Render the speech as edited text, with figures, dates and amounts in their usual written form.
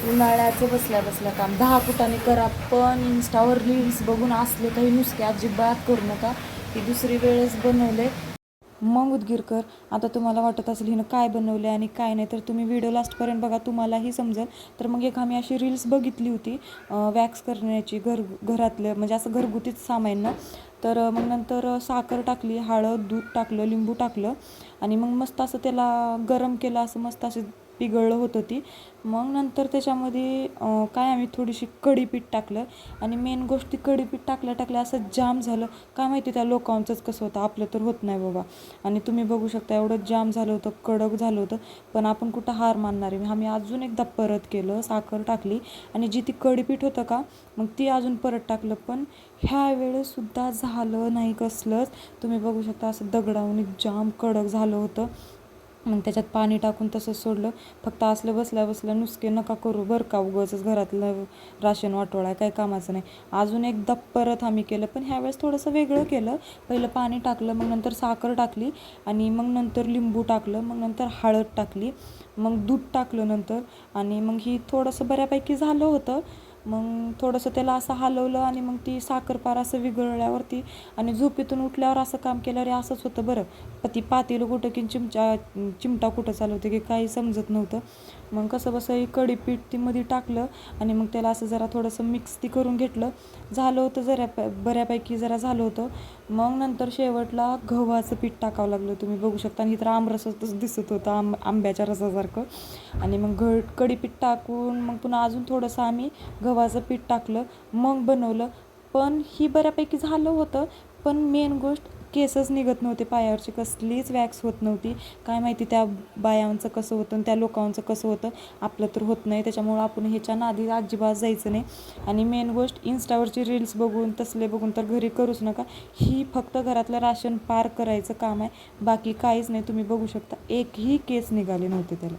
उन्हाळ्याचं बसल्या बसल्या काम 10 फुटाने करा, पण इंस्टावर रील्स बघून असले काही नुसते अजिबात करू नका. ही दुसरी वेळेस बनवले. मग उदगीरकर, आता तुम्हाला वाटत असेल हिनं काय बनवले आणि काय नाही, तर तुम्ही व्हिडिओ लास्टपर्यंत बघा, तुम्हालाही समजेल. तर मग एक आम्ही अशी रील्स बघितली होती वॅक्स करण्याची, घरातलं म्हणजे असं घरगुतीच सामान. तर मग नंतर साखर टाकली, हळद, दूध टाकलं, लिंबू टाकलं आणि मग मस्त असं त्याला गरम केलं, असं मस्त असं पिघळलं होतं ती. मग नंतर त्याच्यामध्ये काय आम्ही थोडीशी कढीपीठ टाकलं आणि मेन गोष्ट ती कढीपीठ टाकल्या असं जाम झालं. काय माहिती त्या लोकांचंच कसं होतं, आपलं तर होत नाही बाबा. आणि तुम्ही बघू शकता एवढं जाम झालं होतं, कडक झालं होतं. पण आपण कुठं हार मानणार आहे. आम्ही अजून एकदा परत केलं, साखर टाकली आणि जी ती कढीपीठ होतं का, मग ती अजून परत टाकलं. पण ह्या वेळेससुद्धा झालं नाही कसलंच. तुम्ही बघू शकता असं दगडावून जाम कडक झालं होतं. मग त्याच्यात पाणी टाकून तसंच सोडलं. फक्त असलं बसल्या नुसके नका करू बरं का, उगाचच घरातलं राशन वाटोळा काही कामाचं नाही. अजून एकदा परत आम्ही केलं, पण ह्यावेळेस थोडंसं वेगळं केलं. पहिलं पाणी टाकलं, मग नंतर साखर टाकली आणि मग नंतर लिंबू टाकलं, मग नंतर हळद टाकली, मग दूध टाकलं नंतर. आणि मग ही थोडंसं बऱ्यापैकी झालं होतं. मग थोडंसं त्याला असं हलवलं आणि मग ती साखरपार असं विघळल्यावरती आणि झोपेतून उठल्यावर असं काम केल्यावर असंच होतं बरं. ती पातेलं कुठं की चिमटा कुठं चालवते की काही समजत नव्हतं. मग कसं बसं कढीपीठ ती मध्ये टाकलं आणि मग त्याला असं जरा थोडंसं मिक्स ती करून घेतलं. झालं होतं जरा बऱ्यापैकी जरा झालं होतं. मग नंतर शेवटला गव्हाचं पीठ टाकावं लागलं. तुम्ही बघू शकता. आणि तर आमरसच दिसत होतं, आंब्याच्या रसासारखं. आणि मग कढीपीठ टाकून मग पुन्हा अजून थोडंसं आम्ही गव्हाचं पीठ टाकलं, मग बनवलं. पण ही बऱ्यापैकी झालं होतं. पण मेन गोष्ट, केसच निघत नव्हते पायावरची, कसलीच वॅक्स होत नव्हती. काय माहिती त्या बायांचं कसं होतं आणि त्या लोकांचं कसं होतं, आपलं तर होत नाही. त्याच्यामुळं आपण ह्याच्या नादी अजिबात जायचं नाही. आणि मेन गोष्ट, इन्स्टावरची रील्स बघून तसले बघून तर घरी करूच नका. ही फक्त घरातलं राशन पार करायचं काम आहे, बाकी काहीच नाही. तुम्ही बघू शकता एकही केस निघाले नव्हते त्याला.